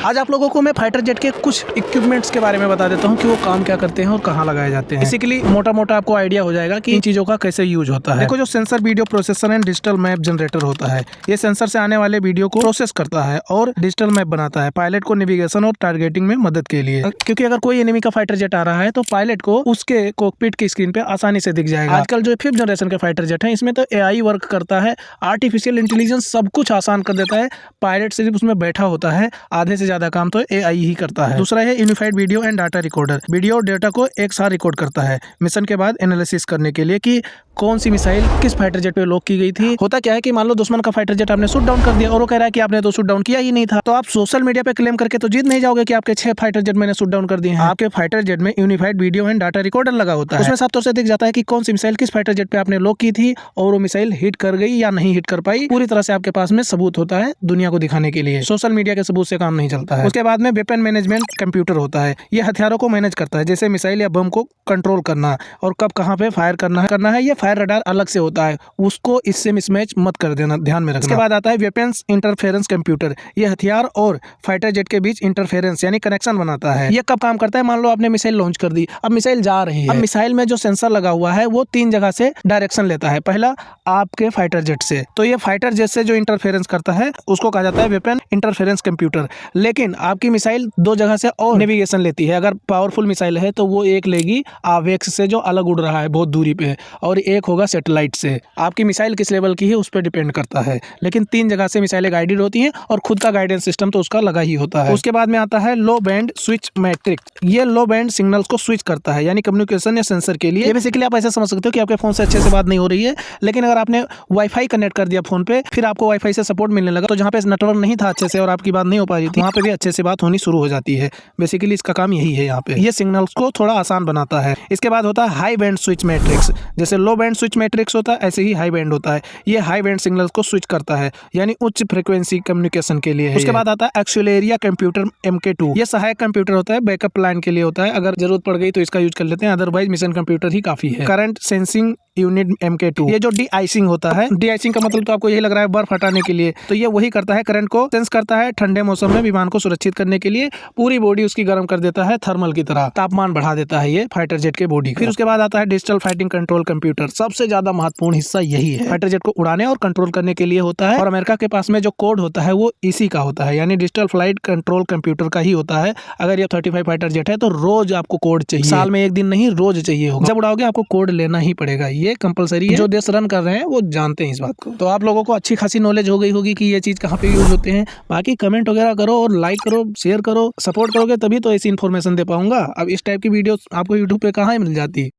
आज आप लोगों को मैं फाइटर जेट के कुछ इक्विपमेंट्स के बारे में बता देता हूँ कि वो काम क्या करते हैं और कहाँ लगाए जाते हैं। बेसिकली मोटा मोटा आपको आइडिया हो जाएगा कि इन चीजों का कैसे यूज होता है। देखो, जो sensor, video processor and digital map generator होता है, ये सेंसर से आने वाले वीडियो को प्रोसेस करता है और डिजिटल मैप बनाता है पायलट को नेविगेशन और टारगेटिंग में मदद के लिए। क्योंकि अगर कोई एनिमी का फाइटर जेट आ रहा है तो पायलट को उसके कॉकपिट की स्क्रीन पे आसानी से दिख जाएगा। आजकल जो 5th जनरेशन के फाइटर जेट है, इसमें तो AI वर्क करता है, आर्टिफिशियल इंटेलिजेंस सब कुछ आसान कर देता है। पायलट सिर्फ उसमें बैठा होता है, आधे से ज्यादा काम तो AI ही करता है। दूसरा है unified video and data recorder. Video और डेटा को एक साथ रिकॉर्ड करता है मिशन के बाद एनालिसिस करने के लिए कि कौन सी मिसाइल किस फाइटर जेट पे लॉक की गई थी। होता क्या है कि मान लो दुश्मन का फाइटर जेट आपने शूट डाउन कर दिया और वो कह रहा है कि आपने तो शूट डाउन किया ही नहीं था, तो आप सोशल मीडिया पे क्लेम करके तो जीत नहीं जाओगे कि आपके 6 फाइटर जेट मैंने शूट डाउन कर दिए हैं। आपके फाइटर जेट में unified video and data recorder लगा होता है, उसमें साफ तौर से दिख जाता है कि कौन सी मिसाइल किस फाइटर जेट पे आपने लॉक की थी और वो मिसाइल हिट कर गई या नहीं हिट कर पाई। पूरी तरह से आपके पास में सबूत होता है दुनिया को दिखाने के लिए। सोशल मीडिया के सबूत से काम नहीं चलता है। उसके बाद में वेपन मैनेजमेंट कंप्यूटर होता है, ये हथियारों को मैनेज करता है, जैसे मिसाइल या बम को कंट्रोल करना और कब कहाँ पे फायर करना है। ये फायर रडार अलग से होता है, उसको इससे मिसमैच मत कर देना, ध्यान में रखना। इसके बाद आता है वेपन्स इंटरफेरेंस कंप्यूटर। ये हथियार और फाइटर जेट के बीच इंटरफेरेंस यानी कनेक्शन बनाता है। ये कब काम करता है, मान लो आपने मिसाइल लॉन्च कर दी, अब मिसाइल जा रही है। अब मिसाइल में जो सेंसर लगा हुआ है वो 3 जगह से डायरेक्शन लेता है। पहला आपके फाइटर जेट से, तो ये फाइटर जेट से जो इंटरफेरेंस करता है उसको कहा जाता है वेपन इंटरफेरेंस कंप्यूटर। लेकिन आपकी मिसाइल 2 जगह से और नेविगेशन लेती है। अगर पावरफुल मिसाइल है तो वो एक लेगी आवेक्स से जो अलग उड़ रहा है बहुत दूरी पे, और एक होगा सैटेलाइट से। आपकी मिसाइल किस लेवल की है उस पर डिपेंड करता है, लेकिन 3 जगह से मिसाइलें गाइडेड होती हैं और खुद का गाइडेंस सिस्टम तो उसका लगा ही होता है। उसके बाद में आता है लो बैंड स्विच मैट्रिक्स। ये लो बैंड सिग्नल्स को स्विच करता है यानी कम्युनिकेशन या सेंसर के लिए। ये बेसिकली आप ऐसे समझ सकते हो कि आपके फोन से अच्छे से बात नहीं हो रही है, लेकिन अगर आपने वाईफाई कनेक्ट कर दिया फोन पे, फिर आपको वाईफाई से सपोर्ट मिलने लगा, तो जहाँ पे नेटवर्क नहीं था अच्छे से और आपकी बात नहीं हो पा रही थी, वहाँ पे भी अच्छे से बात होनी शुरू हो जाती है। बेसिकली इसका काम यही है, यहाँ पे ये सिग्नल्स को थोड़ा आसान बनाता है। इसके बाद होता है हाई बैंड स्विच मैट्रिक्स। जैसे लो बैंड स्विच मैट्रिक्स होता है, ऐसे ही हाई बैंड होता है। ये हाई बैंड सिग्नल्स को स्विच करता है यानी उच्च फ्रीक्वेंसी कम्युनिकेशन के लिए है। उसके बाद आता है एक्सेलेरिया कंप्यूटर MK2। ये सहायक कंप्यूटर होता है, बैकअप प्लान के लिए होता है। अगर जरूरत पड़ गई तो इसका यूज कर लेते हैं, अदरवाइज मिशन कंप्यूटर ही काफी है। Current sensing unit MK2। ये जो डी-आइसिंग होता है, डी-आइसिंग का मतलब तो आपको यही लग रहा है बर्फ हटाने के लिए, तो ये वही करता है। करंट को सेंस करता है, ठंडे मौसम में विमान को सुरक्षित करने के लिए पूरी बॉडी उसकी गर्म कर देता है, थर्मल की तरह तापमान बढ़ा देता है ये फाइटर जेट के बॉडी। फिर उसके बाद आता है डिजिटल फाइटिंग कंट्रोल कंप्यूटर। सबसे ज्यादा महत्वपूर्ण हिस्सा यही है, फाइटर जेट को उड़ाने और कंट्रोल करने के लिए होता है। और अमेरिका के पास में जो कोड होता है वो इसी का होता है, यानी डिजिटल फ्लाइट कंट्रोल कंप्यूटर का ही होता है। अगर ये 35 फाइटर जेट है तो रोज आपको कोड चाहिए, साल में 1 दिन नहीं, रोज चाहिए होगा। जब उड़ाओगे आपको कोड लेना ही पड़ेगा, ये कंपलसरी है। जो देश रन कर रहे हैं वो जानते हैं इस बात को। तो आप लोगों को अच्छी खासी नॉलेज हो गई होगी कि ये चीज कहाँ पे यूज होते हैं। बाकी कमेंट वगैरह करो और लाइक करो, शेयर करो, सपोर्ट करोगे तभी तो ऐसी इन्फॉर्मेशन दे पाऊंगा। अब इस टाइप की वीडियो आपको यूट्यूब पे कहाँ मिल जाती है।